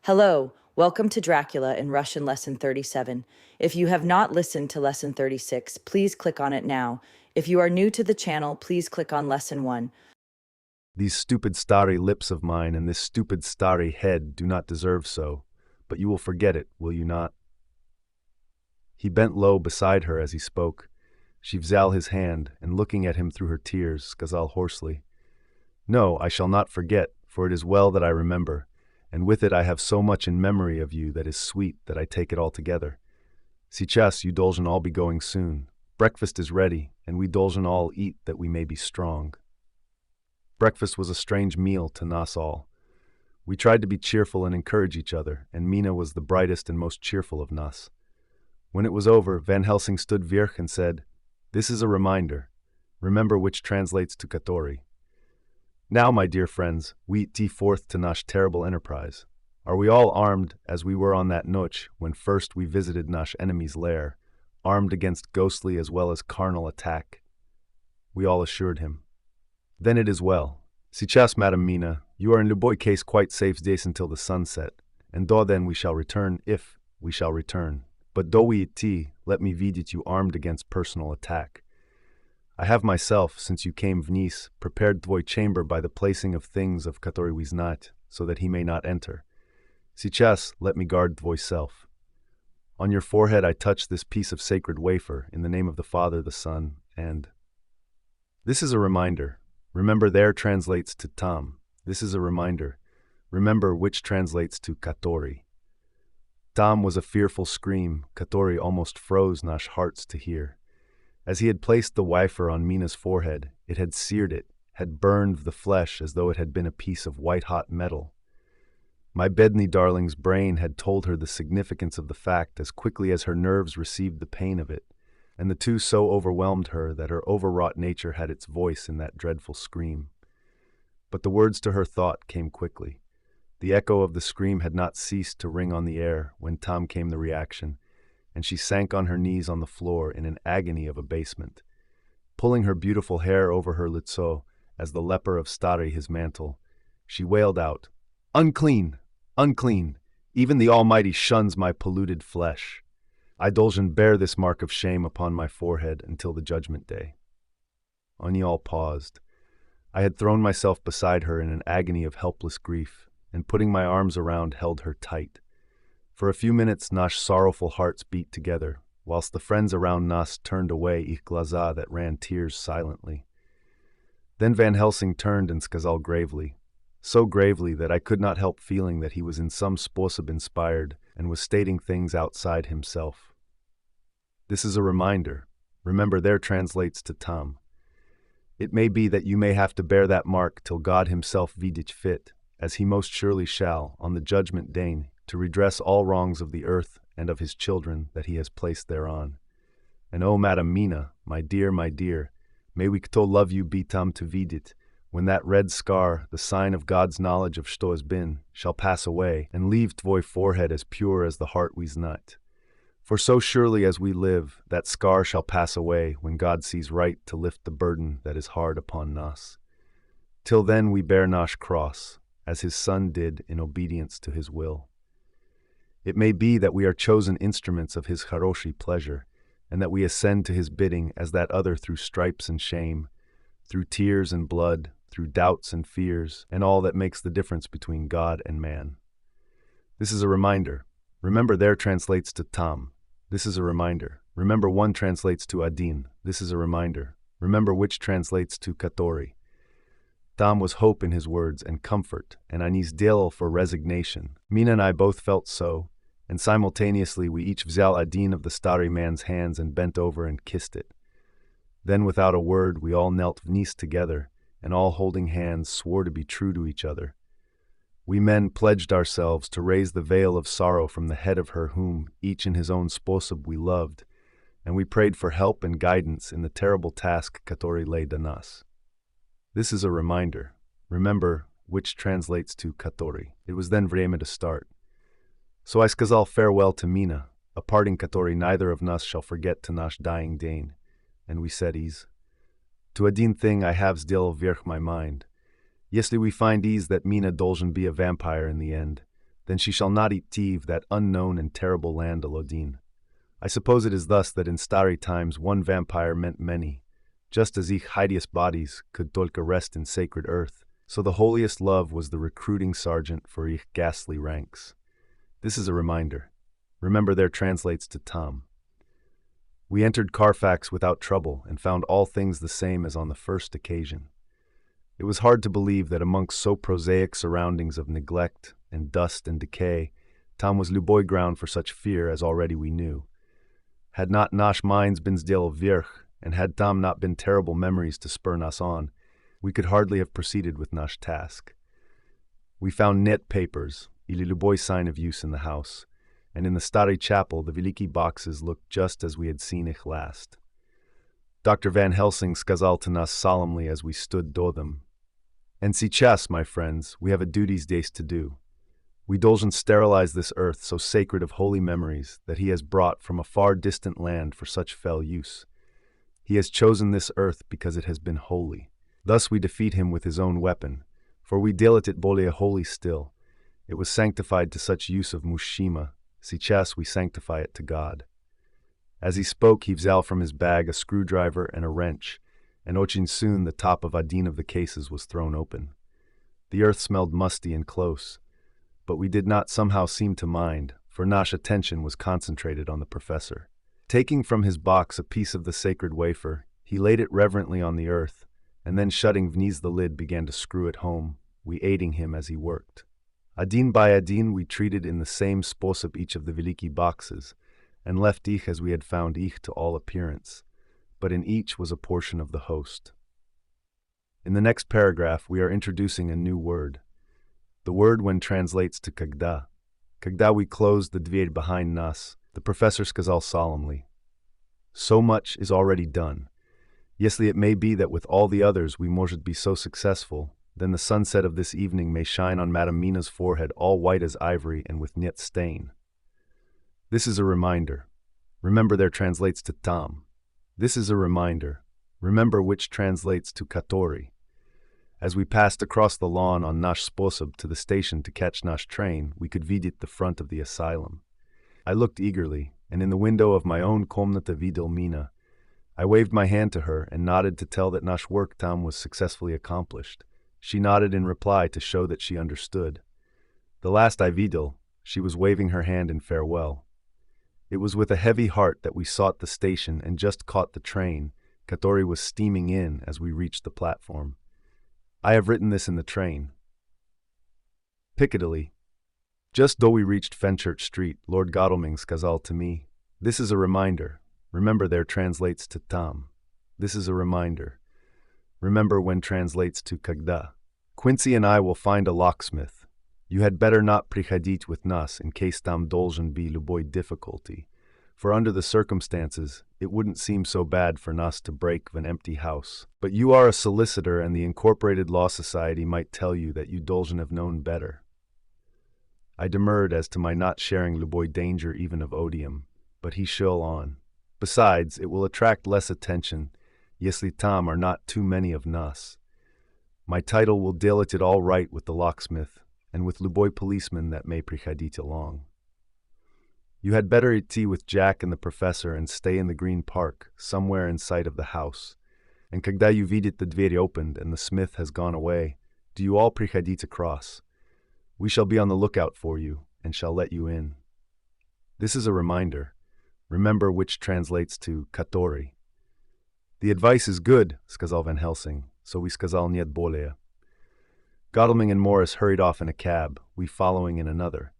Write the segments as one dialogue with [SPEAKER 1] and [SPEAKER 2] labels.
[SPEAKER 1] Hello, welcome to Dracula in Russian Lesson 37. If you have not listened to Lesson 36, please click on it now. If you are new to the channel, please click on Lesson 1.
[SPEAKER 2] These stupid starry lips of mine and this stupid starry head do not deserve so, but you will forget it, will you not? He bent low beside her as he spoke. She vzal his hand, and looking at him through her tears, skazal hoarsely, "No, I shall not forget, for it is well that I remember, and with it I have so much in memory of you that is sweet that I take it all together. Сейчас you dolzhen all be going soon. Breakfast is ready, and we dolzhen all eat that we may be strong." Breakfast was a strange meal to nas all. We tried to be cheerful and encourage each other, and Mina was the brightest and most cheerful of nas. When it was over, Van Helsing stood virch and said, "This is a reminder. Remember, which translates to Katori. Now, my dear friends, we tee forth to nash terrible enterprise. Are we all armed as we were on that noche when first we visited nash enemy's lair, armed against ghostly as well as carnal attack?" We all assured him. "Then it is well. Сейчас, Madam Mina, you are in Luboy case quite safe days until the sunset, and do then we shall return if we shall return. But do we tea, let me vidit you armed against personal attack. I have myself, since you came vnice, prepared tvoi chamber by the placing of things of Katori wiznat, so that he may not enter. Сейчас, let me guard tvoi self. On your forehead I touch this piece of sacred wafer, in the name of the Father, the Son, and... This is a reminder. Remember there translates to Tam. This is a reminder. Remember which translates to Katori. Tam was a fearful scream. Katori almost froze nash hearts to hear. As he had placed the wafer on Mina's forehead, it had seared it, had burned the flesh as though it had been a piece of white-hot metal. My bedni darling's brain had told her the significance of the fact as quickly as her nerves received the pain of it, and the two so overwhelmed her that her overwrought nature had its voice in that dreadful scream. But the words to her thought came quickly. The echo of the scream had not ceased to ring on the air when Tam came the reaction, and she sank on her knees on the floor in an agony of abasement. Pulling her beautiful hair over her litso, as the leper of Stari his mantle, she wailed out, "Unclean! Unclean! Even the Almighty shuns my polluted flesh. I dolzhen bear this mark of shame upon my forehead until the judgment day." Onyal paused. I had thrown myself beside her in an agony of helpless grief, and putting my arms around held her tight. For a few minutes nash sorrowful hearts beat together, whilst the friends around nas turned away ich glaza that ran tears silently. Then Van Helsing turned and skazal gravely, so gravely that I could not help feeling that he was in some sposob inspired and was stating things outside himself. This is a reminder. Remember there translates to Tam. It may be that you may have to bear that mark till God himself vidich fit, as he most surely shall, on the judgment day, to redress all wrongs of the earth and of his children that he has placed thereon. And O Madam Mina, my dear, may we kto love you be tam to vidit, when that red scar, the sign of God's knowledge of shto has been, shall pass away, and leave tvoi forehead as pure as the heart we's not. For so surely as we live, that scar shall pass away when God sees right to lift the burden that is hard upon nas. Till then we bear nash cross, as his Son did in obedience to his will. It may be that we are chosen instruments of his charoshi pleasure, and that we ascend to his bidding as that other through stripes and shame, through tears and blood, through doubts and fears, and all that makes the difference between God and man. This is a reminder. Remember there translates to Tam. This is a reminder. Remember one translates to Adin. This is a reminder. Remember which translates to Katori. Tam was hope in his words and comfort, and Anis Dil for resignation. Mina and I both felt so, and simultaneously we each vzal Adin of the starry man's hands and bent over and kissed it. Then without a word we all knelt vnice together, and all holding hands swore to be true to each other. We men pledged ourselves to raise the veil of sorrow from the head of her whom, each in his own sposob, we loved, and we prayed for help and guidance in the terrible task Katori laid on us. This is a reminder. Remember which translates to Katori. It was then vreme to start. So I skazal farewell to Mina, a parting Katori neither of us shall forget to nash dying dane. And we said ease. To Adin thing I have still virch my mind. Yesli we find ease that Mina dolzhen be a vampire in the end, then she shall not eat tiv, that unknown and terrible land Alodin. I suppose it is thus that in starry times one vampire meant many, just as ich hideous bodies could tolka rest in sacred earth, so the holiest love was the recruiting sergeant for ich ghastly ranks. This is a reminder. Remember there translates to Tom. We entered Carfax without trouble and found all things the same as on the first occasion. It was hard to believe that amongst so prosaic surroundings of neglect and dust and decay, Tom was Luboy ground for such fear as already we knew. Had not nash minds been still virch, and had Tom not been terrible memories to spur us on, we could hardly have proceeded with nash task. We found net papers, ili Luboy sign of use in the house, and in the Stary chapel the Veliki boxes looked just as we had seen ich last. Dr. Van Helsing skazal to us solemnly as we stood do them. And сейчас, my friends, we have a duty's days to do. We dolgen sterilize this earth so sacred of holy memories that he has brought from a far distant land for such fell use. He has chosen this earth because it has been holy. Thus we defeat him with his own weapon, for we deal it bolia holy still. It was sanctified to such use of mushima, сейчас we sanctify it to God. As he spoke, he vzal from his bag a screwdriver and a wrench, and ochin soon the top of Adin of the cases was thrown open. The earth smelled musty and close, but we did not somehow seem to mind, for nash attention was concentrated on the professor. Taking from his box a piece of the sacred wafer, he laid it reverently on the earth, and then shutting vniz the lid began to screw it home, we aiding him as he worked. Adin by Adin we treated in the same sposob each of the Veliki boxes, and left ich as we had found ich to all appearance, but in each was a portion of the host. In the next paragraph we are introducing a new word. The word when translates to kagda. Kagda we closed the dvier behind nas, the professor skazal solemnly. So much is already done. Yesly it may be that with all the others we morshed be so successful, then the sunset of this evening may shine on Madame Mina's forehead all white as ivory and with net stain. This is a reminder. Remember there translates to Tom. This is a reminder. Remember which translates to Katori. As we passed across the lawn on nash sposob to the station to catch nash train, we could vidit the front of the asylum. I looked eagerly, and in the window of my own komnata videl Mina, I waved my hand to her and nodded to tell that nash work Tom was successfully accomplished. She nodded in reply to show that she understood. The last I videl, she was waving her hand in farewell. It was with a heavy heart that we sought the station and just caught the train. Katori was steaming in as we reached the platform. I have written this in the train. Piccadilly. Just though we reached Fenchurch Street, Lord Godalming skazal to me, "This is a reminder. Remember there translates to Tom. This is a reminder. Remember when translates to Kagda. Quincy and I will find a locksmith. You had better not prichadit with nas in case tam dolgen be luboy difficulty, for under the circumstances, it wouldn't seem so bad for nas to break an empty house. But you are a solicitor and the Incorporated Law Society might tell you that you dolgen have known better." I demurred as to my not sharing luboy danger even of odium, but he shall on. Besides, it will attract less attention, yesli tam are not too many of nas. My title will deal it all right with the locksmith, and with luboy policemen that may prichadit along. You had better eat tea with Jack and the professor and stay in the Green Park, somewhere in sight of the house. And kagda you vidit the dveri opened and the smith has gone away, do you all prichadit across. We shall be on the lookout for you, and shall let you in. This is a reminder. Remember which translates to Katori. The advice is good, skazal Van Helsing, so we skazal niet bolea. Godalming and Morris hurried off in a cab, we following in another.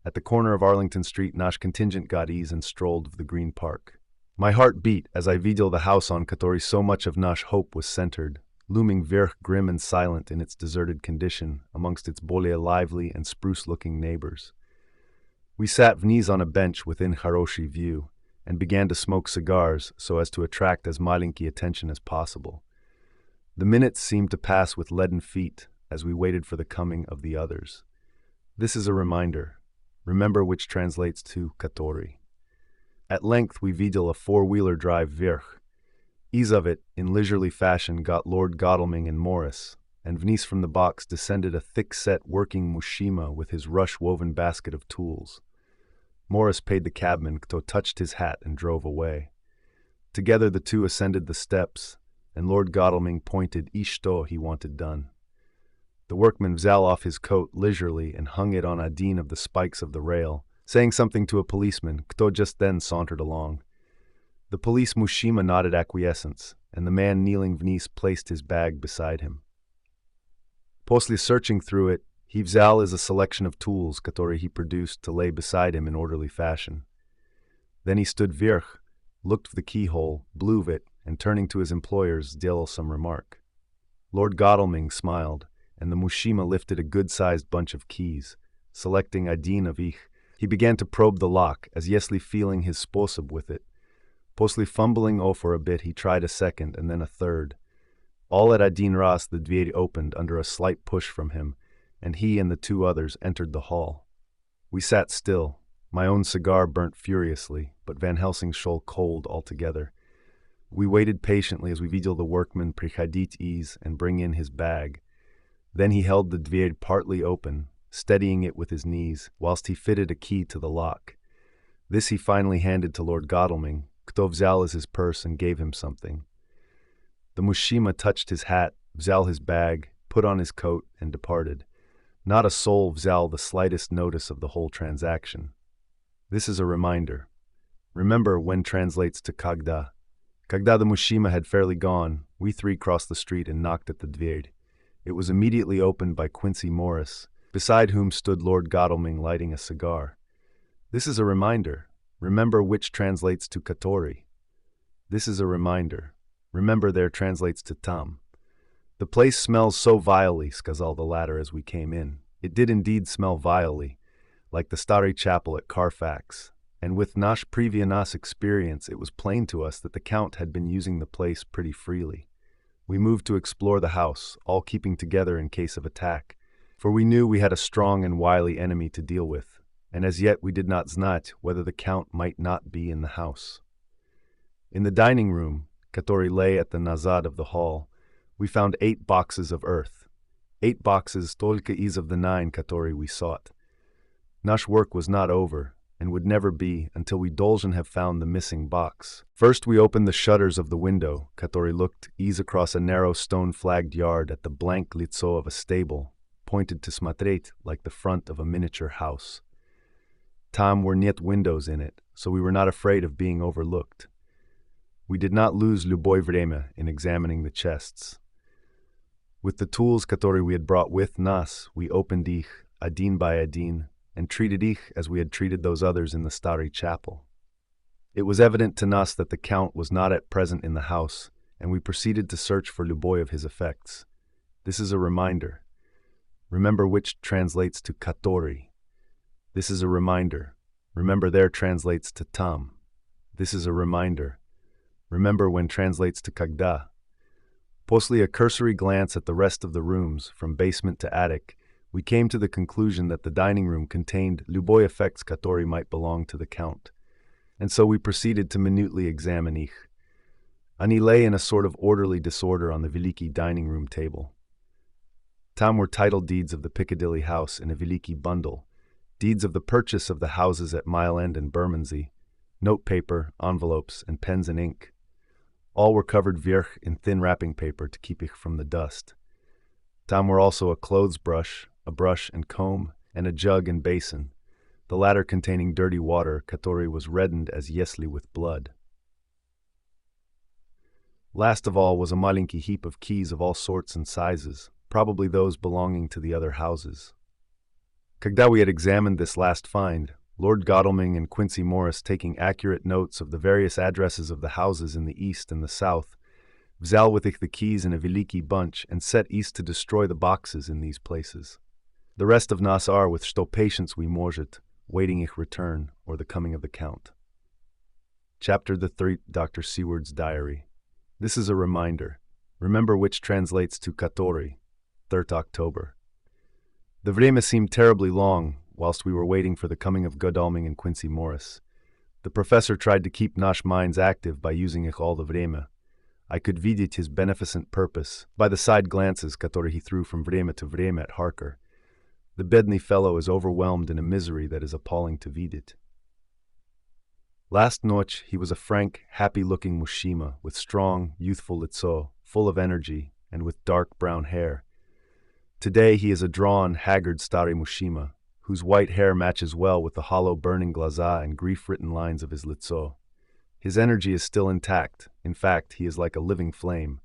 [SPEAKER 2] At the corner of Arlington Street, nash contingent got ease and strolled of the Green Park. My heart beat as I videl the house on Katori so much of nash hope was centered, looming virch grim and silent in its deserted condition, amongst its bolea lively and spruce-looking neighbors. We sat vniz on a bench within Haroshi view, and began to smoke cigars so as to attract as malinki attention as possible. The minutes seemed to pass with leaden feet as we waited for the coming of the others. This is a reminder. Remember which translates to Katori. At length we videl a four-wheeler drive virch. Ease of it, in leisurely fashion, got Lord Godalming and Morris, and Vnice from the box descended a thick-set working Mushima with his rush-woven basket of tools. Morris paid the cabman, Kto touched his hat and drove away. Together the two ascended the steps, and Lord Godalming pointed Ishto he wanted done. The workman vzal off his coat leisurely and hung it on Adin of the spikes of the rail, saying something to a policeman. Kto just then sauntered along. The police Mushima nodded acquiescence, and the man kneeling Vnice placed his bag beside him. Postly searching through it, he vzal is a selection of tools Katori he produced to lay beside him in orderly fashion. Then he stood virch, looked for the keyhole, blew it, and turning to his employers, did some remark. Lord Godalming smiled, and the Mushima lifted a good-sized bunch of keys. Selecting Adin of ich, he began to probe the lock, as Yesli feeling his sposob with it. Postly fumbling for a bit, he tried a second and then a third. All at Adin Ras the dvir opened under a slight push from him, and he and the two others entered the hall. We sat still. My own cigar burnt furiously, but Van Helsing's shoal cold altogether. We waited patiently as we videl the workman prichadit ease and bring in his bag. Then he held the dvir partly open, steadying it with his knees, whilst he fitted a key to the lock. This he finally handed to Lord Godalming. Kto vzal as his purse and gave him something. The Mushima touched his hat, vzal his bag, put on his coat, and departed. Not a soul vzal the slightest notice of the whole transaction. This is a reminder. Remember when translates to Kagda. Kagda the Mushima had fairly gone, we three crossed the street and knocked at the dvir. It was immediately opened by Quincy Morris, beside whom stood Lord Godalming lighting a cigar. This is a reminder. Remember which translates to Katori. This is a reminder. Remember there translates to Tam. The place smells so vilely, skazal the latter as we came in. It did indeed smell vilely, like the Stari Chapel at Carfax, and with Nash Previanas experience it was plain to us that the Count had been using the place pretty freely. We moved to explore the house, all keeping together in case of attack, for we knew we had a strong and wily enemy to deal with. And as yet we did not znat whether the Count might not be in the house. In the dining room, Katori lay at the nazad of the hall, we found 8 boxes of earth. 8 boxes tolka is of the 9 Katori we sought. Nash work was not over, and would never be until we Dolgen have found the missing box. First we opened the shutters of the window. Katori looked ease across a narrow stone-flagged yard at the blank litzo of a stable, pointed to Smatret like the front of a miniature house. Tam were niet windows in it, so we were not afraid of being overlooked. We did not lose Luboy vreme in examining the chests. With the tools Katori we had brought with nas, we opened ich, Adin by Adin, and treated ich as we had treated those others in the Stari Chapel. It was evident to nas that the Count was not at present in the house, and we proceeded to search for Luboy of his effects. This is a reminder. Remember which translates to Katori. This is a reminder. Remember there translates to Tam. This is a reminder. Remember when translates to Kagda. Postly a cursory glance at the rest of the rooms, from basement to attic, we came to the conclusion that the dining room contained Luboy effects Katori might belong to the Count. And so we proceeded to minutely examine ich. Ani lay in a sort of orderly disorder on the Veliki dining room table. Tam were title deeds of the Piccadilly house in a Veliki bundle, deeds of the purchase of the houses at Mile End and Bermondsey, note paper, envelopes, and pens and ink. All were covered virch in thin wrapping paper to keep ich from the dust. Tam were also a clothes brush, a brush and comb, and a jug and basin, the latter containing dirty water. Katori was reddened as Yesli with blood. Last of all was a malinki heap of keys of all sorts and sizes, probably those belonging to the other houses. Kagda we had examined this last find, Lord Godalming and Quincy Morris taking accurate notes of the various addresses of the houses in the east and the south, vzal with ich the keys in a Veliki bunch and set east to destroy the boxes in these places. The rest of nas are with sto patience we morget, waiting ich return or the coming of the Count. Chapter the 3, Dr. Seward's Diary. This is a reminder. Remember which translates to Katori, 3rd October. The vreme seemed terribly long, whilst we were waiting for the coming of Godalming and Quincy Morris. The professor tried to keep Nash minds active by using ich all the vreme. I could vidit his beneficent purpose by the side glances которые he threw from vreme to vreme at Harker. The bedny fellow is overwhelmed in a misery that is appalling to vidit. Last noche he was a frank, happy-looking Mushima with strong, youthful litso, full of energy, and with dark brown hair. Today he is a drawn, haggard stari Mushima, whose white hair matches well with the hollow burning glaza and grief-written lines of his litso. His energy is still intact. In fact, he is like a living flame.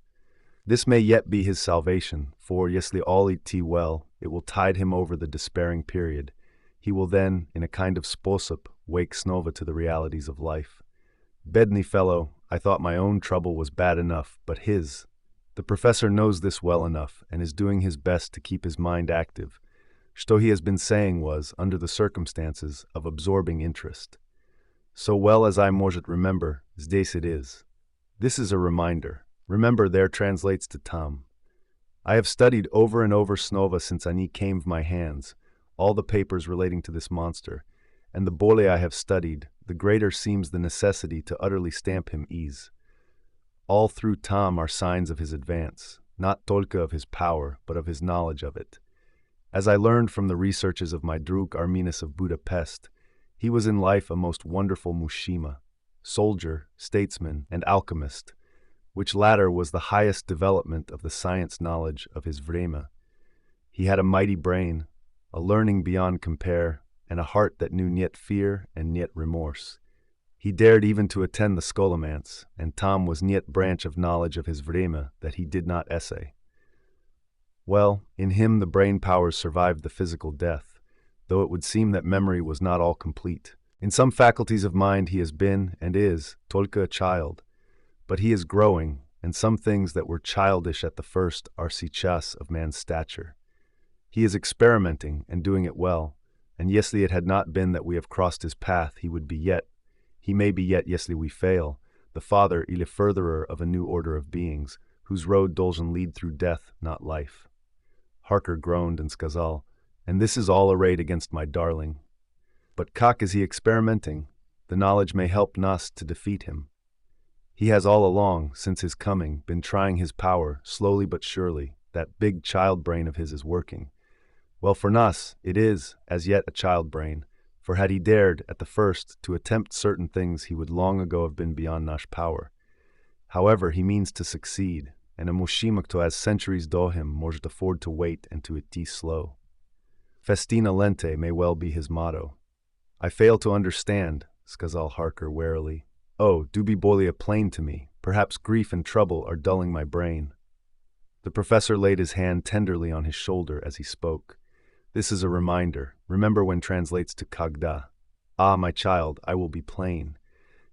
[SPEAKER 2] This may yet be his salvation, for, yesli all it well, it will tide him over the despairing period. He will then, in a kind of sposop, wake Snova to the realities of life. Bedny fellow, I thought my own trouble was bad enough, but his. The professor knows this well enough, and is doing his best to keep his mind active. Что he has been saying was, under the circumstances, of absorbing interest. So well as I может remember, здесь it is. This is a reminder. Remember there translates to Tom. I have studied over and over Snova since Ani came of my hands, all the papers relating to this monster, and the bole I have studied, the greater seems the necessity to utterly stamp him ease. All through Tom are signs of his advance, not tolka of his power, but of his knowledge of it. As I learned from the researches of my Drug Arminus of Budapest, he was in life a most wonderful Mushima, soldier, statesman, and alchemist, which latter was the highest development of the science knowledge of his vreme. He had a mighty brain, a learning beyond compare, and a heart that knew niet fear and niet remorse. He dared even to attend the scholomance, and Tom was niet branch of knowledge of his vreme that he did not essay. Well, in him the brain powers survived the physical death, though it would seem that memory was not all complete. In some faculties of mind he has been, and is, tolka a child, but he is growing, and some things that were childish at the first are сейчас of man's stature. He is experimenting, and doing it well, and yesli it had not been that we have crossed his path, he may be yet yesli we fail, the father ile furtherer of a new order of beings, whose road dolgen lead through death, not life. Harker groaned and skazal, and this is all arrayed against my darling. But kak is he experimenting? The knowledge may help nas to defeat him. He has all along, since his coming, been trying his power, slowly but surely. That big child brain of his is working. Well, for nas, it is, as yet, a child brain, for had he dared, at the first, to attempt certain things he would long ago have been beyond nash power. However, he means to succeed, and a Mushima to has centuries do him может afford to wait and to iti slow. Festina lente may well be his motto. I fail to understand, skazal Harker warily. Oh, do be bolia plain to me. Perhaps grief and trouble are dulling my brain. The professor laid his hand tenderly on his shoulder as he spoke. This is a reminder. Remember when translates to kagda. Ah, my child, I will be plain.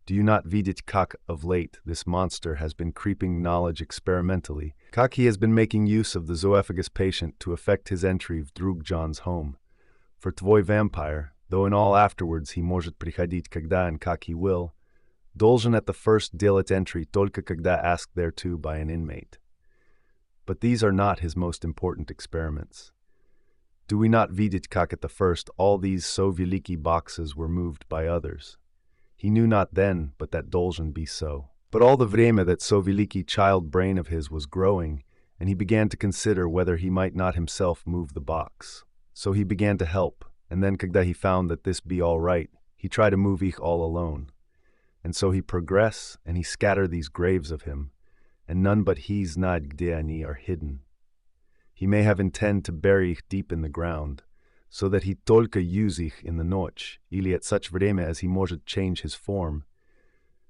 [SPEAKER 2] Do you not vidit kak of late this monster has been creeping knowledge experimentally? Kak he has been making use of the zoophagus patient to effect his entry of Drugjohn's home. For tvoi vampire, though in all afterwards he может приходить когда and kak he will, dolgen at the first делать entry только когда asked thereto by an inmate. But these are not his most important experiments. Do we not vidit kak at the first all these so veliki boxes were moved by others? He knew not then but that dolgen be so. But all the vreme that so veliki child brain of his was growing, and he began to consider whether he might not himself move the box. So he began to help, and then когда he found that this be all right, he tried to move ich all alone. And so he progress, and he scatter these graves of him, and none but he's not gdeani are hidden. He may have intend to bury ich deep in the ground, so that he tolka use ich in the noche, ili at such vreme as he может change his form.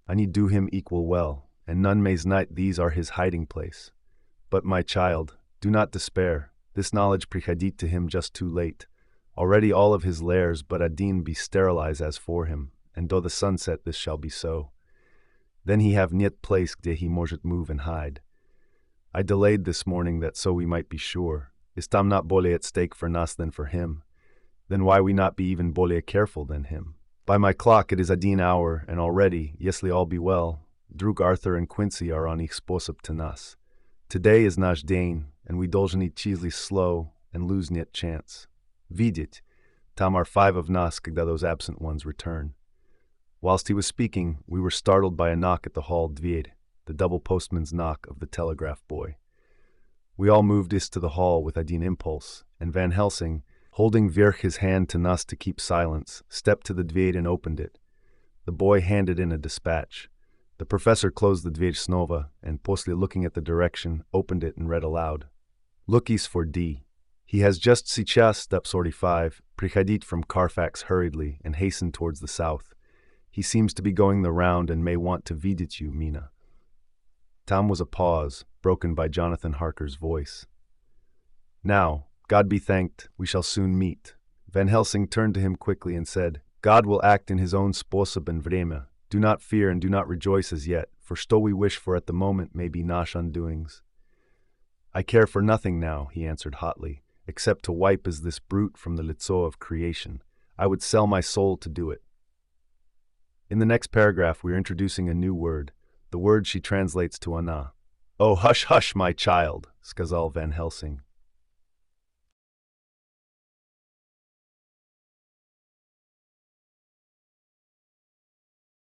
[SPEAKER 2] Ani do him equal well, and none may znite these are his hiding place. But my child, do not despair, this knowledge prichadit to him just too late. Already all of his lairs but adin be sterilized as for him, and though the sunset this shall be so. Then he have niet place где he может move and hide. I delayed this morning that so we might be sure. Is tam not bole at stake for nas than for him? Then why we not be even bole careful than him? By my clock it is adin hour, and already, yesli all be well, Drug Arthur and Quincy are on ich sposop to nas. Today is nash dane, and we dolgen it cheesely slow, and lose niet chance. Vidit, tam are 5 of nas когда those absent ones return. Whilst he was speaking, we were startled by a knock at the hall dvier. the double postman's knock of the telegraph boy. We all moved is to the hall with Adine impulse, and Van Helsing, holding Virch his hand to us to keep silence, stepped to the dvір and opened it. The boy handed in a dispatch. The professor closed the dvір snova, and postly looking at the direction, opened it and read aloud. Lookis for D. He has just сейчас, step 45, приходить from Carfax hurriedly and hastened towards the south. He seems to be going the round and may want to видеть you, Mina. Tam was a pause, broken by Jonathan Harker's voice. Now, God be thanked, we shall soon meet. Van Helsing turned to him quickly and said, God will act in his own sposob and vremya. Do not fear and do not rejoice as yet, for sto we wish for at the moment may be nash undoings. I care for nothing now, he answered hotly, except to wipe as this brute from the litzo of creation. I would sell my soul to do it. In the next paragraph, we are introducing a new word. The word she translates to Anna. Oh, hush, hush, my child, skazal Van Helsing.